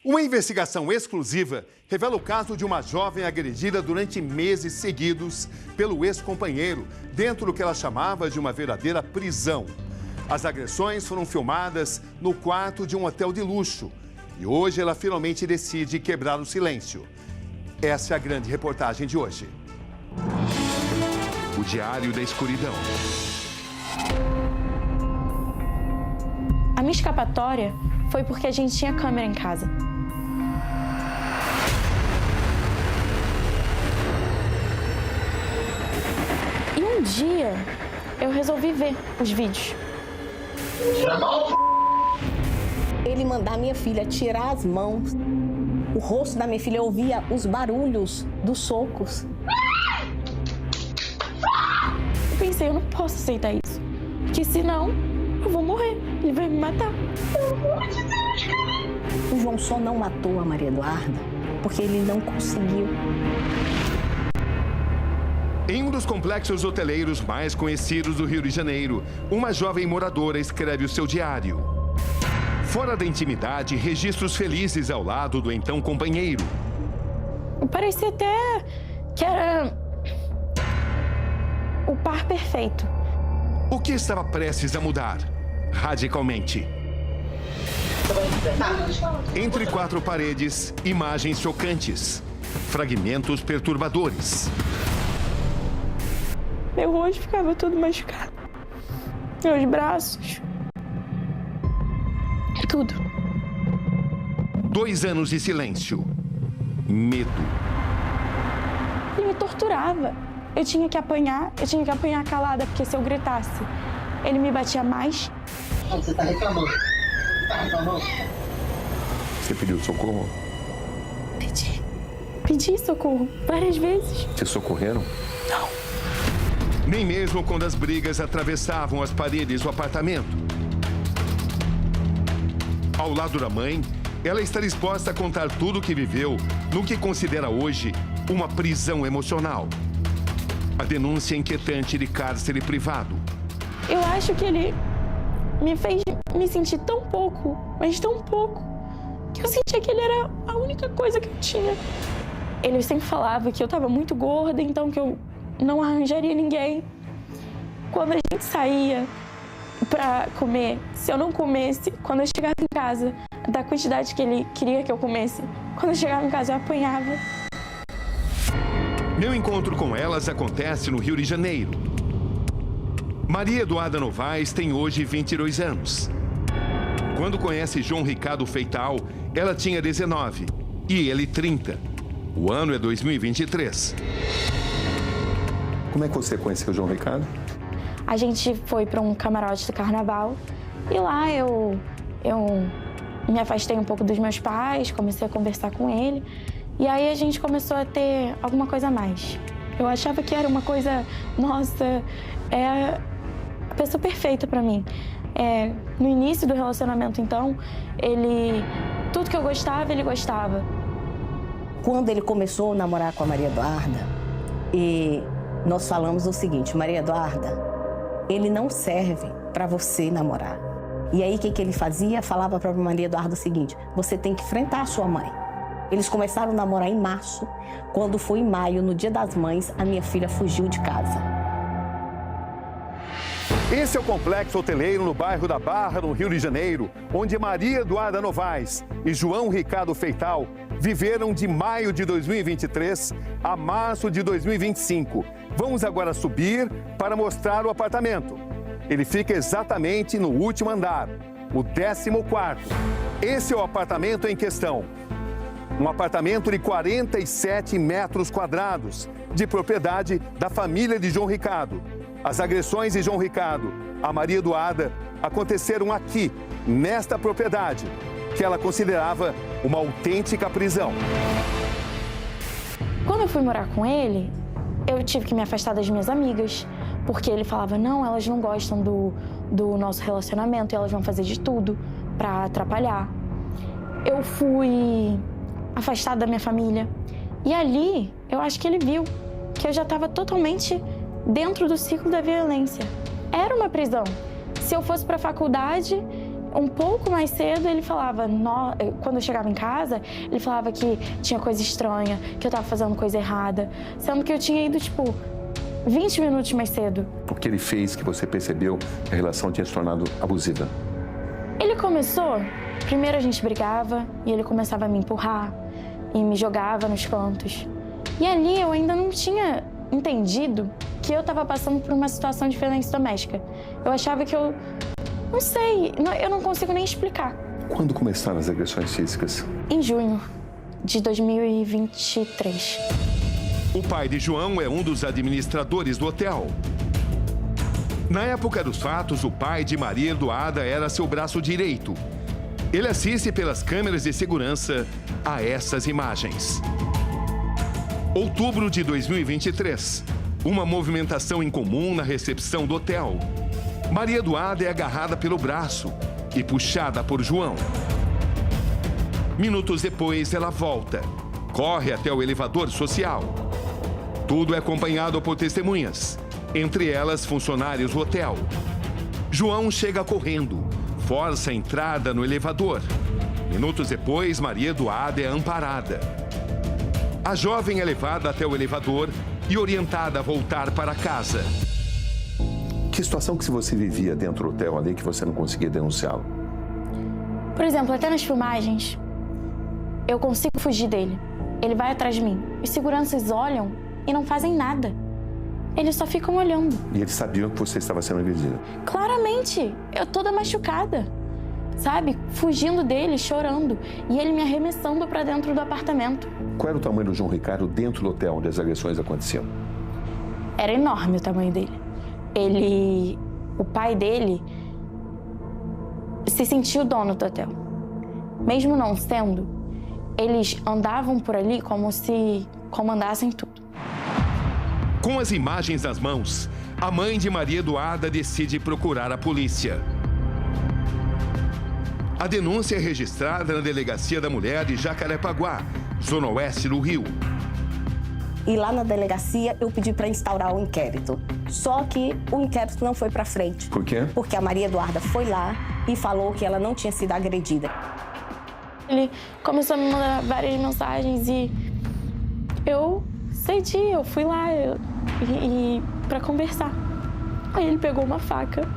Uma investigação exclusiva revela o caso de uma jovem agredida durante meses seguidos pelo ex-companheiro, dentro do que ela chamava de uma verdadeira prisão. As agressões foram filmadas no quarto de um hotel de luxo e hoje ela finalmente decide quebrar o silêncio. Essa é a grande reportagem de hoje. O Diário da Escuridão. A minha escapatória foi porque a gente tinha câmera em casa. E um dia eu resolvi ver os vídeos. Ele mandar minha filha tirar as mãos. O rosto da minha filha, eu ouvia os barulhos dos socos. Eu pensei, eu não posso aceitar isso. Porque senão eu vou morrer. Ele vai me matar. Pelo amor de Deus, cara. O João só não matou a Maria Eduarda porque ele não conseguiu. Em um dos complexos hoteleiros mais conhecidos do Rio de Janeiro, uma jovem moradora escreve o seu diário. Fora da intimidade, registros felizes ao lado do então companheiro. Parecia até que era o par perfeito. O que estava prestes a mudar? Radicalmente. Entre quatro paredes, imagens chocantes, fragmentos perturbadores. Meu rosto ficava todo machucado. Meus braços. Tudo. 2 anos de silêncio. Medo. Ele me torturava. Eu tinha que apanhar calada, porque se eu gritasse, ele me batia mais. Você tá reclamando? Tá reclamando? Você pediu socorro? Pedi socorro várias vezes. Te socorreram? Não. Nem mesmo quando as brigas atravessavam as paredes do apartamento. Ao lado da mãe, ela está disposta a contar tudo o que viveu no que considera hoje uma prisão emocional. A denúncia inquietante de cárcere privado. Eu acho que ele me fez me sentir tão pouco, mas tão pouco, que eu sentia que ele era a única coisa que eu tinha. Ele sempre falava que eu estava muito gorda, então que eu não arranjaria ninguém. Quando a gente saía pra comer, se eu não comesse, quando eu chegava em casa, da quantidade que ele queria que eu comesse, quando eu chegava em casa eu apanhava. Meu encontro com elas acontece no Rio de Janeiro. Maria Eduarda Novaes tem hoje 22 anos. Quando conhece João Ricardo Feital, ela tinha 19 e ele 30. O ano é 2023. Como é que você conheceu o João Ricardo? A gente foi para um camarote do carnaval e lá eu me afastei um pouco dos meus pais, comecei a conversar com ele e aí a gente começou a ter alguma coisa a mais. Eu achava que era uma coisa, nossa, é a pessoa perfeita para mim. No início do relacionamento, então, tudo que eu gostava, ele gostava. Quando ele começou a namorar com a Maria Eduarda, e nós falamos o seguinte: Maria Eduarda, ele não serve para você namorar. E aí, o que ele fazia? Falava para a Maria Eduarda o seguinte: você tem que enfrentar a sua mãe. Eles começaram a namorar em março. Quando foi em maio, no Dia das Mães, a minha filha fugiu de casa. Esse é o complexo hoteleiro no bairro da Barra, no Rio de Janeiro, onde Maria Eduarda Novaes e João Ricardo Feital viveram de maio de 2023 a março de 2025. Vamos agora subir para mostrar o apartamento. Ele fica exatamente no último andar, o 14º. Esse é o apartamento em questão. Um apartamento de 47 metros quadrados, de propriedade da família de João Ricardo. As agressões de João Ricardo a Maria Eduarda aconteceram aqui, nesta propriedade, que ela considerava uma autêntica prisão. Quando eu fui morar com ele, eu tive que me afastar das minhas amigas, porque ele falava, não, elas não gostam do nosso relacionamento e elas vão fazer de tudo para atrapalhar. Eu fui afastada da minha família e ali eu acho que ele viu que eu já estava totalmente dentro do ciclo da violência. Era uma prisão. Se eu fosse para a faculdade, Um pouco mais cedo ele falava, quando eu chegava em casa, ele falava que tinha coisa estranha, que eu tava fazendo coisa errada, sendo que eu tinha ido, 20 minutos mais cedo. O que ele fez que você percebeu que a relação tinha se tornado abusiva? Ele começou, primeiro a gente brigava e ele começava a me empurrar e me jogava nos cantos. E ali eu ainda não tinha entendido que eu tava passando por uma situação de violência doméstica. Eu achava que não sei, eu não consigo nem explicar. Quando começaram as agressões físicas? Em junho de 2023. O pai de João é um dos administradores do hotel. Na época dos fatos, o pai de Maria Eduarda era seu braço direito. Ele assiste pelas câmeras de segurança a essas imagens. Outubro de 2023. Uma movimentação incomum na recepção do hotel. Maria Eduarda é agarrada pelo braço e puxada por João. Minutos depois, ela volta. Corre até o elevador social. Tudo é acompanhado por testemunhas, entre elas funcionários do hotel. João chega correndo, força a entrada no elevador. Minutos depois, Maria Eduarda é amparada. A jovem é levada até o elevador e orientada a voltar para casa. Que situação que você vivia dentro do hotel ali que você não conseguia denunciá-lo? Por exemplo, até nas filmagens, eu consigo fugir dele. Ele vai atrás de mim. Os seguranças olham e não fazem nada. Eles só ficam olhando. E eles sabiam que você estava sendo agredida? Claramente. Eu toda machucada. Sabe? Fugindo dele, chorando. E ele me arremessando para dentro do apartamento. Qual era o tamanho do João Ricardo dentro do hotel onde as agressões aconteciam? Era enorme o tamanho dele. O pai dele se sentia o dono do hotel. Mesmo não sendo, eles andavam por ali como se comandassem tudo. Com as imagens nas mãos, a mãe de Maria Eduarda decide procurar a polícia. A denúncia é registrada na Delegacia da Mulher de Jacarepaguá, zona oeste do Rio. E lá na delegacia eu pedi para instaurar o inquérito. Só que o inquérito não foi para frente. Por quê? Porque a Maria Eduarda foi lá e falou que ela não tinha sido agredida. Ele começou a me mandar várias mensagens e eu cedi, eu fui lá para conversar. Aí ele pegou uma faca,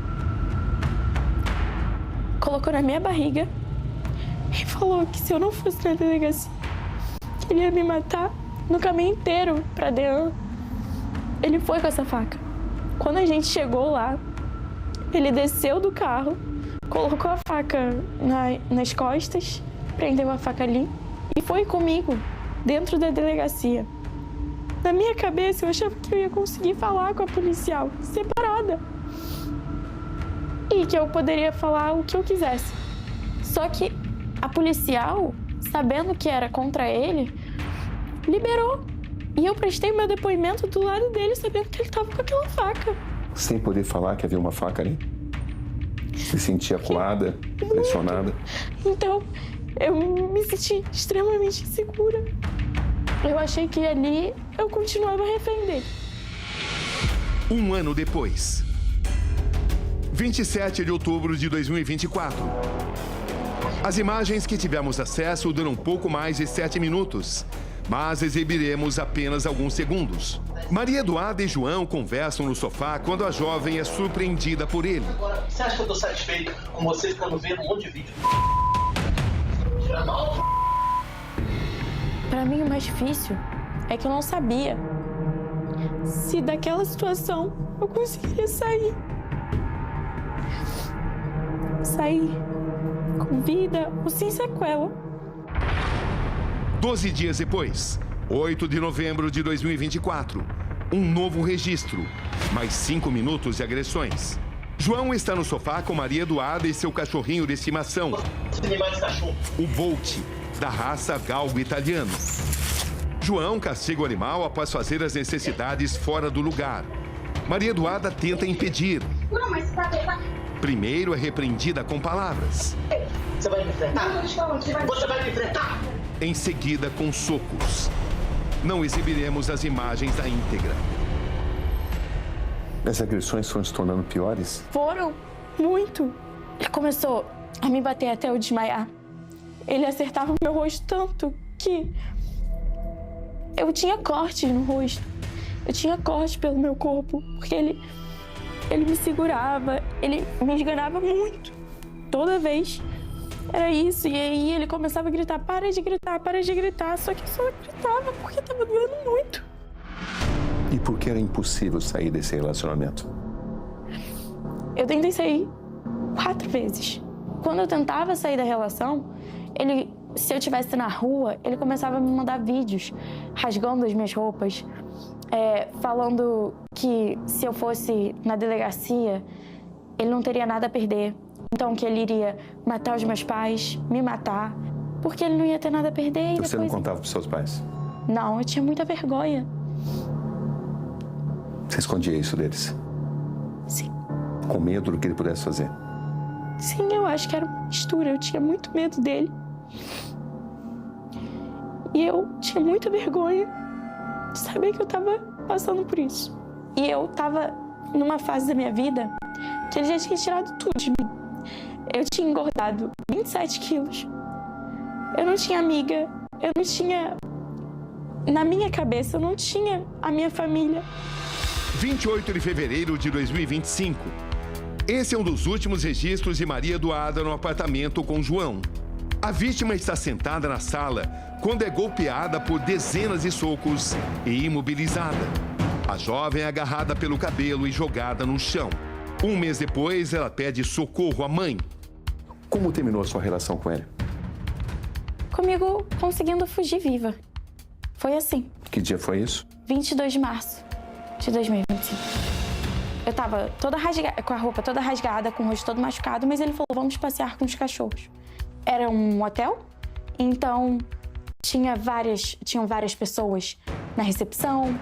colocou na minha barriga e falou que se eu não fosse na delegacia, que ele ia me matar no caminho inteiro para dentro. Ele foi com essa faca. Quando a gente chegou lá, ele desceu do carro, colocou a faca nas costas, prendeu a faca ali e foi comigo dentro da delegacia. Na minha cabeça, eu achava que eu ia conseguir falar com a policial separada e que eu poderia falar o que eu quisesse. Só que a policial, sabendo que era contra ele, liberou. E eu prestei meu depoimento do lado dele, sabendo que ele estava com aquela faca. Sem poder falar que havia uma faca ali? Se sentia acuada, pressionada? Então, eu me senti extremamente insegura. Eu achei que ali eu continuava refém dele. Um ano depois. 27 de outubro de 2024. As imagens que tivemos acesso duram um pouco mais de 7 minutos, mas exibiremos apenas alguns segundos. Maria Eduarda e João conversam no sofá quando a jovem é surpreendida por ele. Agora, você acha que eu tô satisfeito com você ficando vendo um monte de vídeo? Tira mal? Pra mim, o mais difícil é que eu não sabia se daquela situação eu conseguiria sair. Sair com vida ou sem sequela. 12 dias depois, 8 de novembro de 2024, um novo registro, mais 5 minutos de agressões. João está no sofá com Maria Eduarda e seu cachorrinho de estimação, o Bolt, da raça galgo italiano. João castiga o animal após fazer as necessidades fora do lugar. Maria Eduarda tenta impedir. Não, mas tá. Primeiro é repreendida com palavras. Você vai me enfrentar? Você vai me enfrentar? Em seguida, com socos. Não exibiremos as imagens da íntegra. As agressões foram se tornando piores? Foram muito. Ele começou a me bater até eu desmaiar. Ele acertava o meu rosto tanto que eu tinha cortes no rosto. Eu tinha cortes pelo meu corpo, porque ele me segurava, ele me esganava muito. Toda vez era isso. E aí ele começava a gritar, para de gritar, para de gritar. Só que eu só gritava porque estava doendo muito. E por que era impossível sair desse relacionamento? Eu tentei sair 4 vezes. Quando eu tentava sair da relação, se eu estivesse na rua, ele começava a me mandar vídeos rasgando as minhas roupas, falando que se eu fosse na delegacia, ele não teria nada a perder. Então que ele iria matar os meus pais, me matar, porque ele não ia ter nada a perder. E Você depois... não contava para os seus pais? Não, eu tinha muita vergonha. Você escondia isso deles? Sim. Com medo do que ele pudesse fazer? Sim, eu acho que era uma mistura. Eu tinha muito medo dele. E eu tinha muita vergonha de saber que eu tava passando por isso. E eu tava numa fase da minha vida que ele já tinha tirado tudo de mim. Eu tinha engordado 27 quilos. Eu não tinha amiga. Eu não tinha... Na minha cabeça, eu não tinha a minha família. 28 de fevereiro de 2025. Esse é um dos últimos registros de Maria Eduarda no apartamento com João. A vítima está sentada na sala quando é golpeada por dezenas de socos e imobilizada. A jovem é agarrada pelo cabelo e jogada no chão. Um mês depois, ela pede socorro à mãe. Como terminou a sua relação com ele? Comigo conseguindo fugir viva. Foi assim. Que dia foi isso? 22 de março de 2025. Eu tava toda rasgada, com a roupa toda rasgada, com o rosto todo machucado, mas ele falou, vamos passear com os cachorros. Era um hotel, então tinham várias pessoas na recepção,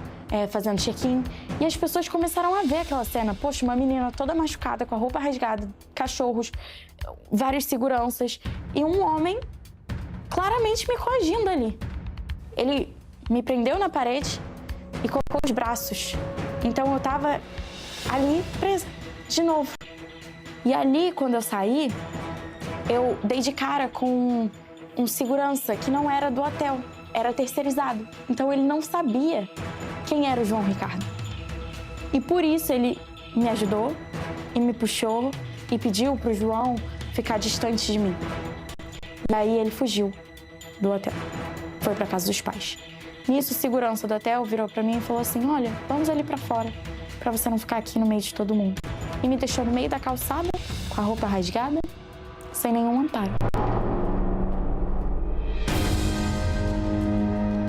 fazendo check-in, e as pessoas começaram a ver aquela cena. Poxa, uma menina toda machucada, com a roupa rasgada, cachorros, vários seguranças, e um homem claramente me coagindo ali. Ele me prendeu na parede e colocou os braços. Então eu tava ali presa, de novo. E ali, quando eu saí, eu dei de cara com um segurança que não era do hotel, era terceirizado. Então ele não sabia quem era o João Ricardo. E por isso ele me ajudou e me puxou e pediu pro João ficar distante de mim. E aí ele fugiu do hotel, foi pra casa dos pais. Nisso, o segurança do hotel virou pra mim e falou assim, olha, vamos ali pra fora, pra você não ficar aqui no meio de todo mundo. E me deixou no meio da calçada, com a roupa rasgada, sem nenhum amparo.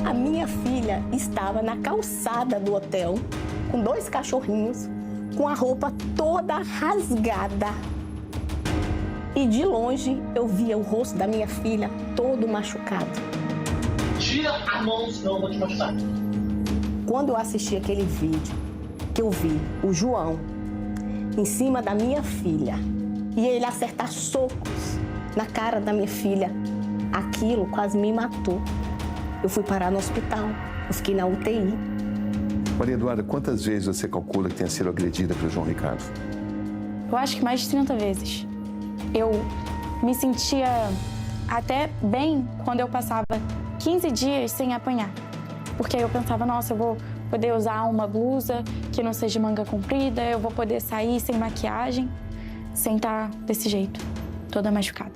A minha filha estava na calçada do hotel, com 2 cachorrinhos, com a roupa toda rasgada. E de longe eu via o rosto da minha filha todo machucado. Tira a mão, senão eu vou te machucar. Quando eu assisti aquele vídeo, que eu vi o João em cima da minha filha e ele acertar socos na cara da minha filha, aquilo quase me matou. Eu fui parar no hospital, eu fiquei na UTI. Maria Eduarda, quantas vezes você calcula que tenha sido agredida pelo João Ricardo? Eu acho que mais de 30 vezes. Eu me sentia até bem quando eu passava 15 dias sem apanhar. Porque aí eu pensava, nossa, eu vou poder usar uma blusa que não seja manga comprida, eu vou poder sair sem maquiagem, sem estar desse jeito, toda machucada.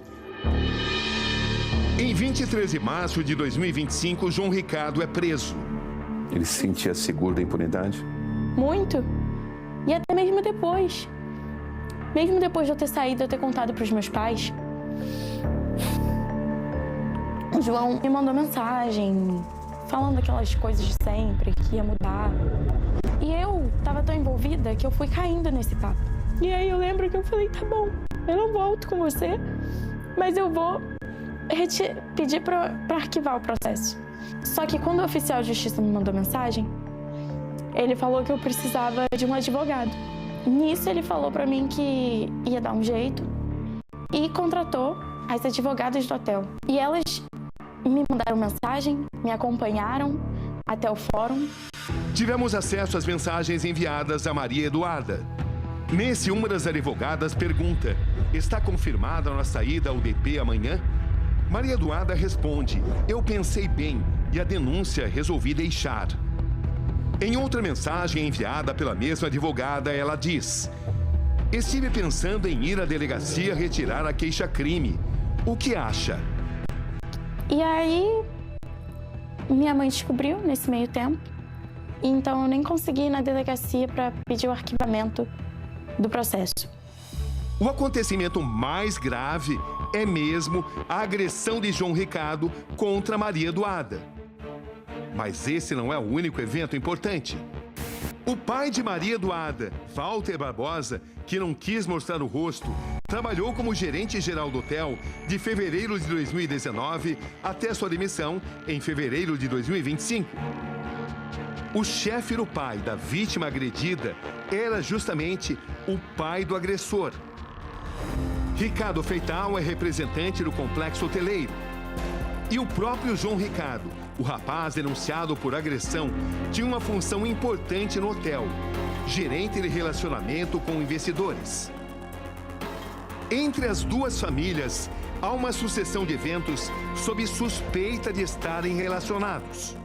Em 23 de março de 2025, João Ricardo é preso. Ele se sentia seguro da impunidade? Muito. E até mesmo depois. Mesmo depois de eu ter saído, eu ter contado para os meus pais, o João me mandou mensagem, falando aquelas coisas de sempre, que ia mudar. E eu tava tão envolvida que eu fui caindo nesse papo. E aí eu lembro que eu falei, tá bom, eu não volto com você, mas eu vou pedir pra arquivar o processo. Só que quando o oficial de justiça me mandou mensagem, ele falou que eu precisava de um advogado. Nisso ele falou pra mim que ia dar um jeito e contratou as advogadas do hotel. E elas me mandaram mensagem, me acompanharam até o fórum. Tivemos acesso às mensagens enviadas a Maria Eduarda. Nesse, uma das advogadas pergunta: está confirmada a nossa ida ao DP amanhã? Maria Eduarda responde: eu pensei bem e a denúncia resolvi deixar. Em outra mensagem enviada pela mesma advogada, ela diz: estive pensando em ir à delegacia retirar a queixa-crime. O que acha? E aí, minha mãe descobriu nesse meio tempo. Então, eu nem consegui ir na delegacia para pedir o arquivamento do processo. O acontecimento mais grave é mesmo a agressão de João Ricardo contra Maria Eduarda. Mas esse não é o único evento importante. O pai de Maria Eduarda, Walter Barbosa, que não quis mostrar o rosto, trabalhou como gerente-geral do hotel de fevereiro de 2019 até sua demissão em fevereiro de 2025. O chefe do pai da vítima agredida era justamente o pai do agressor. Ricardo Feital é representante do complexo hoteleiro. E o próprio João Ricardo, o rapaz denunciado por agressão, tinha uma função importante no hotel: gerente de relacionamento com investidores. Entre as duas famílias, há uma sucessão de eventos sob suspeita de estarem relacionados.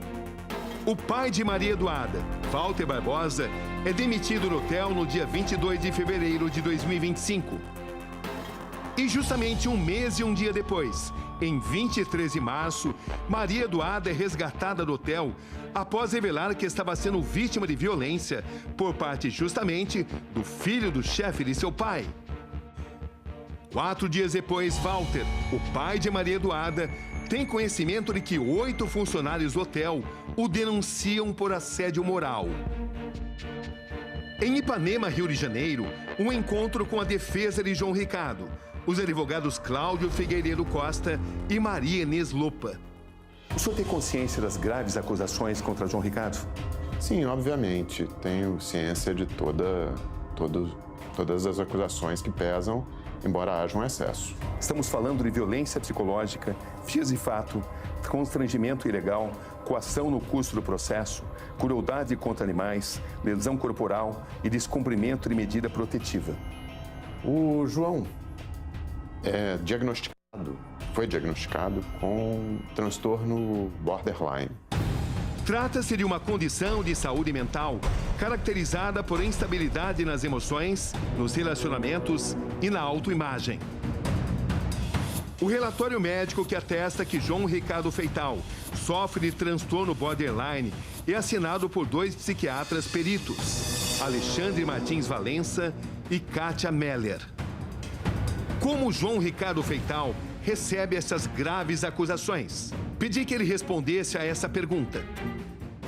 O pai de Maria Eduarda, Walter Barbosa, é demitido do hotel no dia 22 de fevereiro de 2025. E justamente um mês e um dia depois, em 23 de março, Maria Eduarda é resgatada do hotel após revelar que estava sendo vítima de violência por parte justamente do filho do chefe de seu pai. 4 dias depois, Walter, o pai de Maria Eduarda, tem conhecimento de que 8 funcionários do hotel o denunciam por assédio moral. Em Ipanema, Rio de Janeiro, um encontro com a defesa de João Ricardo, os advogados Cláudio Figueiredo Costa e Maria Inês Lopa. O senhor tem consciência das graves acusações contra João Ricardo? Sim, obviamente. Tenho ciência de todas as acusações que pesam, embora haja um excesso. Estamos falando de violência psicológica, vias de fato, constrangimento ilegal, coação no curso do processo, crueldade contra animais, lesão corporal e descumprimento de medida protetiva. O João foi diagnosticado com transtorno borderline. Trata-se de uma condição de saúde mental caracterizada por instabilidade nas emoções, nos relacionamentos e na autoimagem. O relatório médico que atesta que João Ricardo Feital sofre de transtorno borderline é assinado por 2 psiquiatras peritos, Alexandre Martins Valença e Kátia Meller. Como João Ricardo Feital recebe essas graves acusações? Pedi que ele respondesse a essa pergunta.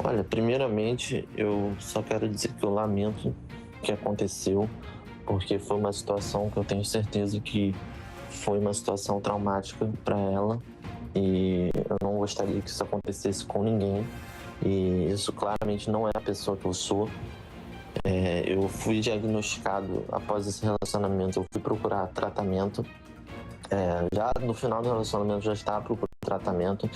Olha, primeiramente, eu só quero dizer que eu lamento o que aconteceu, porque foi uma situação que eu tenho certeza que foi uma situação traumática para ela e eu não gostaria que isso acontecesse com ninguém. E isso claramente não é a pessoa que eu sou. Eu fui diagnosticado após esse relacionamento, eu fui procurar tratamento. Já no final do relacionamento já estava procurando tratamento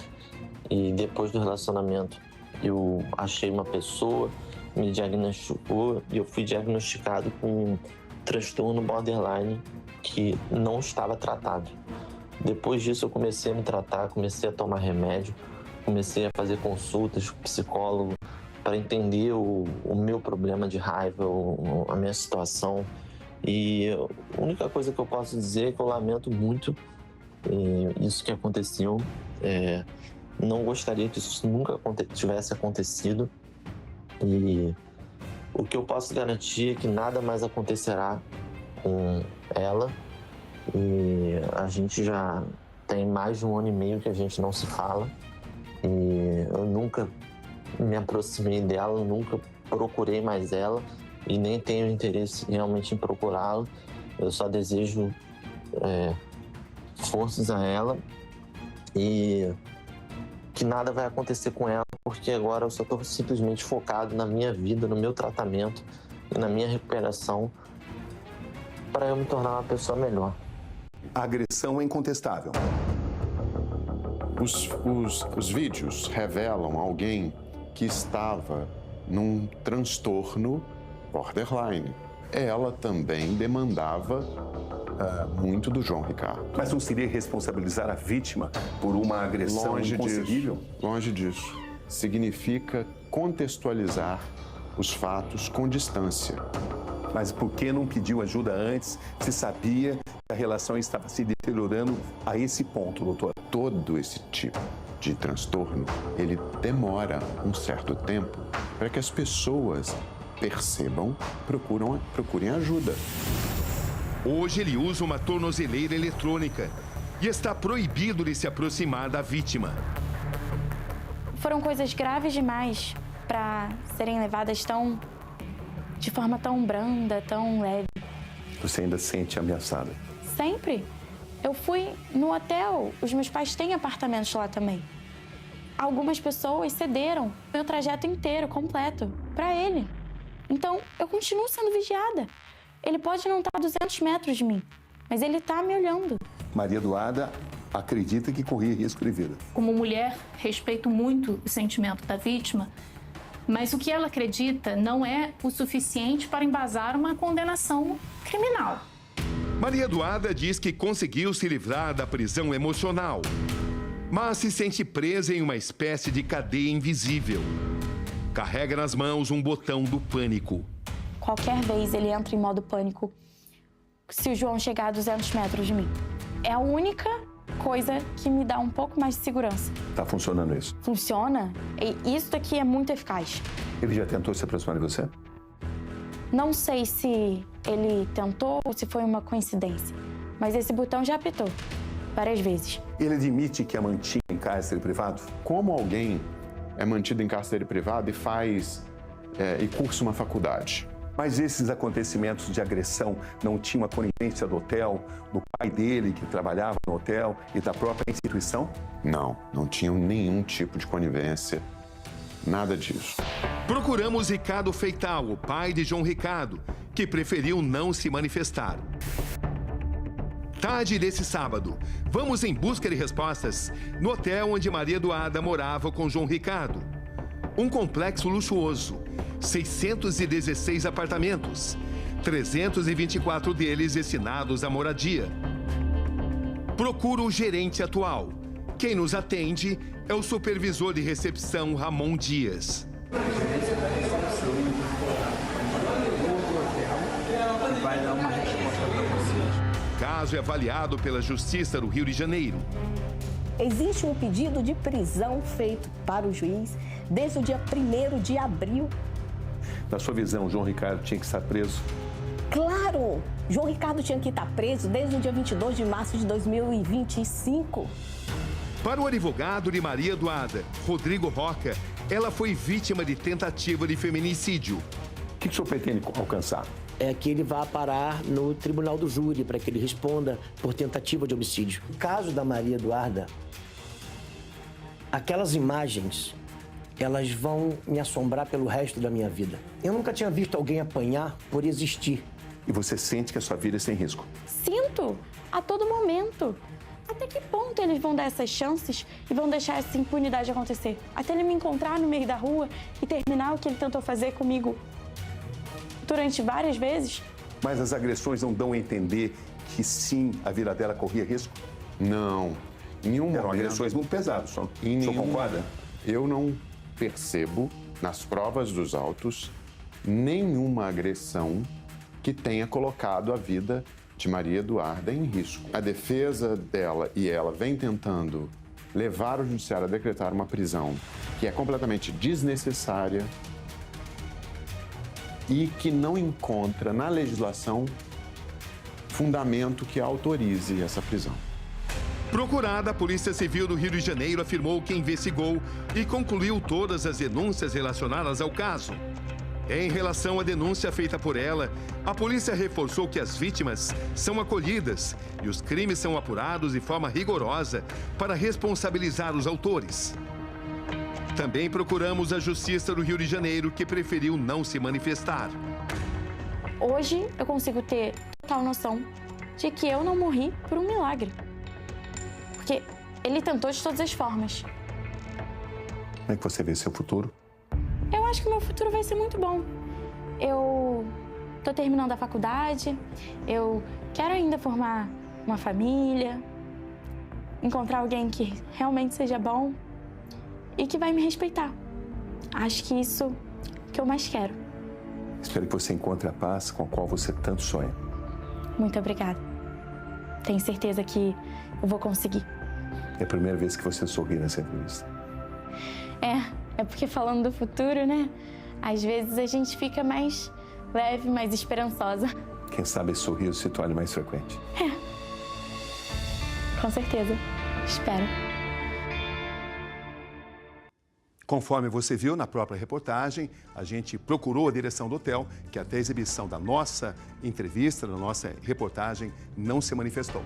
e depois do relacionamento eu achei uma pessoa, me diagnosticou e eu fui diagnosticado com transtorno borderline que não estava tratado. Depois disso eu comecei a me tratar, comecei a tomar remédio, comecei a fazer consultas com psicólogo para entender o meu problema de raiva, a minha situação. E a única coisa que eu posso dizer é que eu lamento muito isso que aconteceu. Não gostaria que isso nunca tivesse acontecido. E o que eu posso garantir é que nada mais acontecerá com ela. E a gente já tem mais de 1 ano e meio que a gente não se fala. E eu nunca me aproximei dela, eu nunca procurei mais ela. E nem tenho interesse realmente em procurá-la. Eu só desejo forças a ela e que nada vai acontecer com ela, porque agora eu só estou simplesmente focado na minha vida, no meu tratamento e na minha recuperação para eu me tornar uma pessoa melhor. A agressão é incontestável. Os vídeos revelam alguém que estava num transtorno borderline. ela também demandava muito do João Ricardo. Mas não seria responsabilizar a vítima por uma agressão inconcebível? Longe disso. Significa contextualizar os fatos com distância. Mas por que não pediu ajuda antes, se sabia que a relação estava se deteriorando a esse ponto, doutor? Todo esse tipo de transtorno, ele demora um certo tempo para que as pessoas percebam, procurem ajuda. Hoje ele usa uma tornozeleira eletrônica e está proibido de se aproximar da vítima. Foram coisas graves demais para serem levadas de forma tão branda, tão leve. Você ainda se sente ameaçada? Sempre. Eu fui no hotel, os meus pais têm apartamentos lá também. Algumas pessoas cederam meu trajeto inteiro, completo, para ele. Então, eu continuo sendo vigiada. Ele pode não estar a 200 metros de mim, mas ele está me olhando. Maria Eduarda acredita que corria risco de vida. Como mulher, respeito muito o sentimento da vítima, mas o que ela acredita não é o suficiente para embasar uma condenação criminal. Maria Eduarda diz que conseguiu se livrar da prisão emocional, mas se sente presa em uma espécie de cadeia invisível. Carrega nas mãos um botão do pânico. Qualquer vez ele entra em modo pânico se o João chegar a 200 metros de mim. É a única coisa que me dá um pouco mais de segurança. Tá funcionando isso? Funciona? E isso daqui é muito eficaz. Ele já tentou se aproximar de você? Não sei se ele tentou ou se foi uma coincidência, mas esse botão já apitou várias vezes. Ele admite que a mantinha em cárcere privado? Como alguém é mantido em cárcere privado e cursa uma faculdade? Mas esses acontecimentos de agressão não tinham a conivência do hotel, do pai dele que trabalhava no hotel e da própria instituição? Não tinham nenhum tipo de conivência, nada disso. Procuramos Ricardo Feital, o pai de João Ricardo, que preferiu não se manifestar. Tarde desse sábado, vamos em busca de respostas no hotel onde Maria Eduarda morava com João Ricardo. Um complexo luxuoso, 616 apartamentos, 324 deles destinados à moradia. Procuro o gerente atual. Quem nos atende é o supervisor de recepção, Ramon Dias. Vai dar uma resposta para vocês. O caso é avaliado pela Justiça do Rio de Janeiro. Existe um pedido de prisão feito para o juiz desde o dia 1º de abril. Na sua visão, João Ricardo tinha que estar preso? Claro! João Ricardo tinha que estar preso desde o dia 22 de março de 2025. Para o advogado de Maria Eduarda, Rodrigo Roca, ela foi vítima de tentativa de feminicídio. O que o senhor pretende alcançar? É que ele vá parar no tribunal do júri para que ele responda por tentativa de homicídio. No caso da Maria Eduarda, aquelas imagens, elas vão me assombrar pelo resto da minha vida. Eu nunca tinha visto alguém apanhar por existir. E você sente que a sua vida é sem risco? Sinto, a todo momento. Até que ponto eles vão dar essas chances e vão deixar essa impunidade acontecer? Até ele me encontrar no meio da rua e terminar o que ele tentou fazer comigo durante várias vezes? Mas as agressões não dão a entender que sim, a vida dela corria risco? Não. Eram agressões muito pesadas, o senhor concorda? Eu não percebo, nas provas dos autos, nenhuma agressão que tenha colocado a vida de Maria Eduarda em risco. A defesa dela e ela vem tentando levar o judiciário a decretar uma prisão que é completamente desnecessária e que não encontra na legislação fundamento que autorize essa prisão. Procurada, a Polícia Civil do Rio de Janeiro afirmou que investigou e concluiu todas as denúncias relacionadas ao caso. Em relação à denúncia feita por ela, a polícia reforçou que as vítimas são acolhidas e os crimes são apurados de forma rigorosa para responsabilizar os autores. Também procuramos a Justiça do Rio de Janeiro, que preferiu não se manifestar. Hoje eu consigo ter total noção de que eu não morri por um milagre. Porque ele tentou de todas as formas. Como é que você vê seu futuro? Eu acho que o meu futuro vai ser muito bom. Eu tô terminando a faculdade, eu quero ainda formar uma família, encontrar alguém que realmente seja bom e que vai me respeitar. Acho que isso que eu mais quero. Espero que você encontre a paz com a qual você tanto sonha. Muito obrigada. Tenho certeza que eu vou conseguir. É a primeira vez que você sorri nessa entrevista. É porque falando do futuro, né? Às vezes a gente fica mais leve, mais esperançosa. Quem sabe esse sorriso se torne mais frequente. Com certeza. Espero. Conforme você viu na própria reportagem, a gente procurou a direção do hotel, que até a exibição da nossa entrevista, da nossa reportagem, não se manifestou.